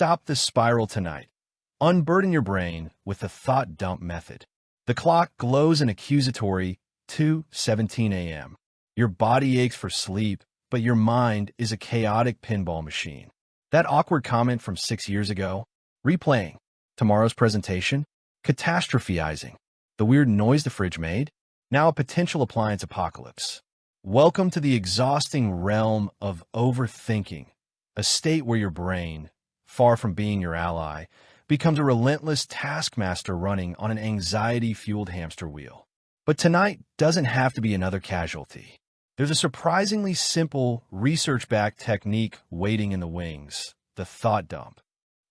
Stop the spiral tonight. Unburden your brain with the thought dump method. The clock glows an accusatory 2:17 a.m. Your body aches for sleep, but your mind is a chaotic pinball machine. That awkward comment from 6 years ago, replaying. Tomorrow's presentation, catastrophizing. The weird noise the fridge made, now a potential appliance apocalypse. Welcome to the exhausting realm of overthinking, a state where your brain, far from being your ally, becomes a relentless taskmaster running on an anxiety-fueled hamster wheel. But tonight doesn't have to be another casualty. There's a surprisingly simple, research-backed technique waiting in the wings, the thought dump.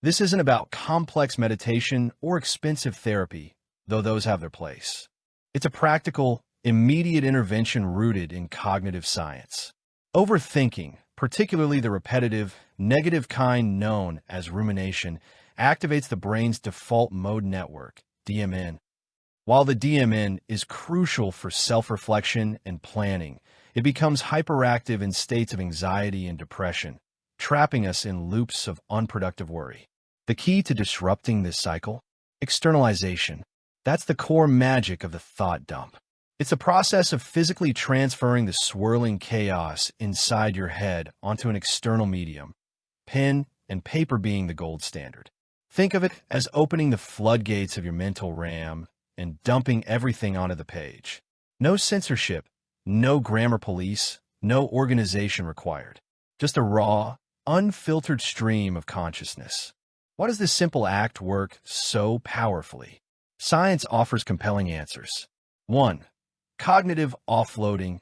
This isn't about complex meditation or expensive therapy, though those have their place. It's a practical, immediate intervention rooted in cognitive science. Overthinking, particularly the repetitive, negative kind known as rumination, activates the brain's default mode network, DMN. While the DMN is crucial for self-reflection and planning, it becomes hyperactive in states of anxiety and depression, trapping us in loops of unproductive worry. The key to disrupting this cycle? Externalization. That's the core magic of the thought dump. It's a process of physically transferring the swirling chaos inside your head onto an external medium, pen and paper being the gold standard. Think of it as opening the floodgates of your mental RAM and dumping everything onto the page. No censorship, no grammar police, no organization required. Just a raw, unfiltered stream of consciousness. Why does this simple act work so powerfully? Science offers compelling answers. 1. Cognitive offloading.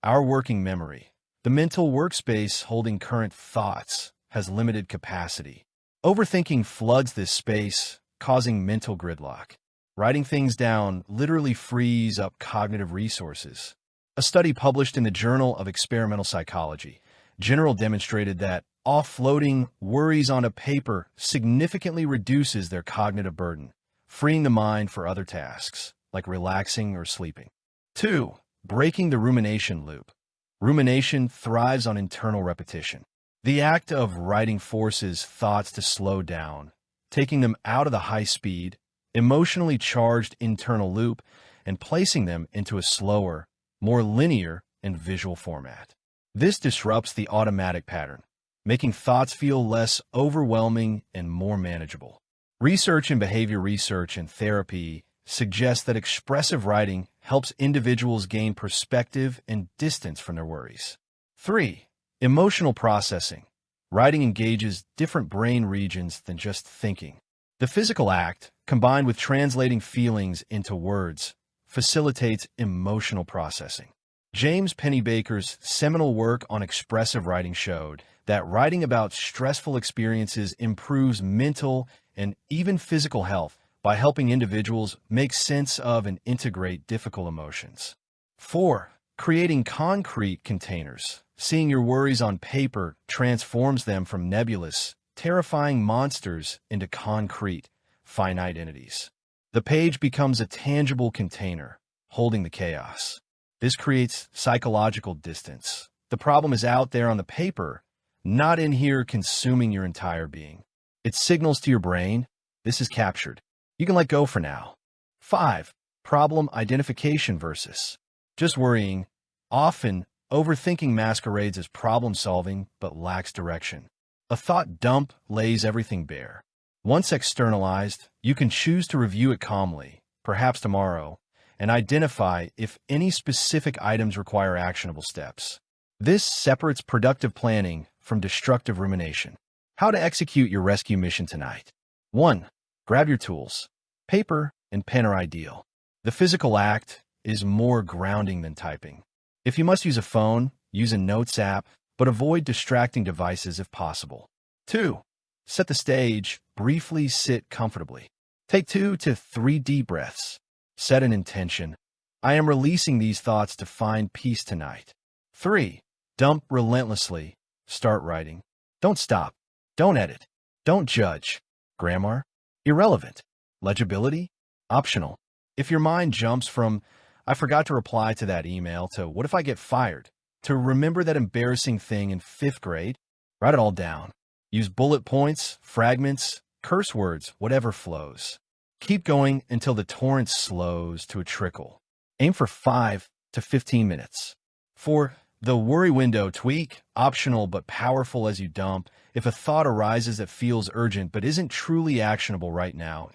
Our working memory, the mental workspace holding current thoughts, has limited capacity. Overthinking floods this space, causing mental gridlock. Writing things down literally frees up cognitive resources. A study published in the Journal of Experimental Psychology demonstrated that offloading worries onto paper significantly reduces their cognitive burden, freeing the mind for other tasks, like relaxing or sleeping. 2. Breaking the rumination loop. Rumination thrives on internal repetition. The act of writing forces thoughts to slow down, taking them out of the high-speed, emotionally charged internal loop and placing them into a slower, more linear and visual format. This disrupts the automatic pattern, making thoughts feel less overwhelming and more manageable. Research in behavior research and therapy suggests that expressive writing helps individuals gain perspective and distance from their worries. 3. Emotional processing. Writing engages different brain regions than just thinking. The physical act, combined with translating feelings into words, facilitates emotional processing. James Pennebaker's seminal work on expressive writing showed that writing about stressful experiences improves mental and even physical health by helping individuals make sense of and integrate difficult emotions. 4. Creating concrete containers. Seeing your worries on paper transforms them from nebulous, terrifying monsters into concrete, finite entities. The page becomes a tangible container, holding the chaos. This creates psychological distance. The problem is out there on the paper, not in here consuming your entire being. It signals to your brain, this is captured. You can let go for now. 5. Problem identification versus just worrying. Often, overthinking masquerades as problem-solving but lacks direction. A thought dump lays everything bare. Once externalized, you can choose to review it calmly, perhaps tomorrow, and identify if any specific items require actionable steps. This separates productive planning from destructive rumination. How to execute your rescue mission tonight. 1. Grab your tools. Paper and pen are ideal. The physical act is more grounding than typing. If you must use a phone, use a notes app, but avoid distracting devices if possible. 2. Set the stage. Briefly sit comfortably. Take 2 to 3 deep breaths. Set an intention. I am releasing these thoughts to find peace tonight. 3. Dump relentlessly. Start writing. Don't stop. Don't edit. Don't judge. Grammar? Irrelevant. Legibility? Optional. If your mind jumps from, I forgot to reply to that email, to what if I get fired, to remember that embarrassing thing in 5th grade, write it all down. Use bullet points, fragments, curse words, whatever flows. Keep going until the torrent slows to a trickle. Aim for 5 to 15 minutes. 4. The worry window tweak, optional but powerful as you dump. If a thought arises that feels urgent but isn't truly actionable right now,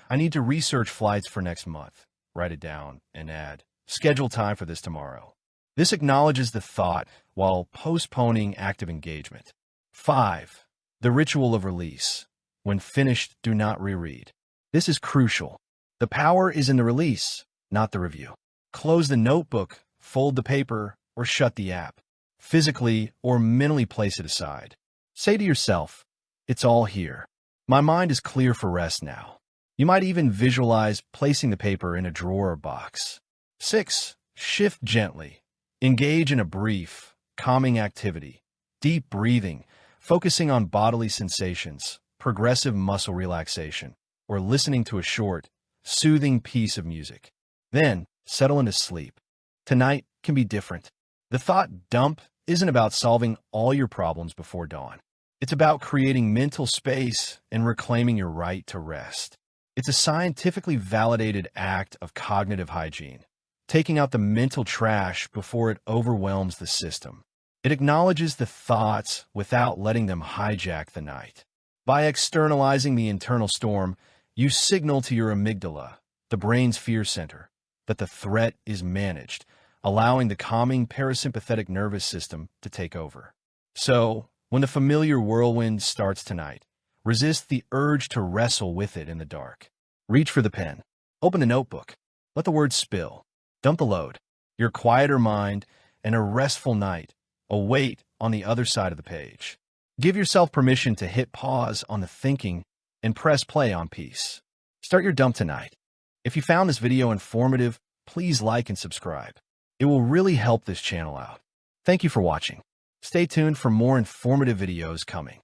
I need to research flights for next month. Write it down and add, schedule time for this tomorrow. This acknowledges the thought while postponing active engagement. 5. The ritual of release. When finished, do not reread. This is crucial. The power is in the release, not the review. Close the notebook, fold the paper, or shut the app. Physically or mentally place it aside. Say to yourself, it's all here. My mind is clear for rest now. You might even visualize placing the paper in a drawer or box. 6. Shift gently. Engage in a brief, calming activity. Deep breathing, focusing on bodily sensations, progressive muscle relaxation, or listening to a short, soothing piece of music. Then, settle into sleep. Tonight can be different. The thought dump isn't about solving all your problems before dawn. It's about creating mental space and reclaiming your right to rest. It's a scientifically validated act of cognitive hygiene, taking out the mental trash before it overwhelms the system. It acknowledges the thoughts without letting them hijack the night. By externalizing the internal storm, you signal to your amygdala, the brain's fear center, that the threat is managed, allowing the calming parasympathetic nervous system to take over. So, when the familiar whirlwind starts tonight, resist the urge to wrestle with it in the dark. Reach for the pen. Open a notebook. Let the words spill. Dump the load. Your quieter mind and a restful night await on the other side of the page. Give yourself permission to hit pause on the thinking and press play on peace. Start your dump tonight. If you found this video informative, please like and subscribe. It will really help this channel out. Thank you for watching. Stay tuned for more informative videos coming.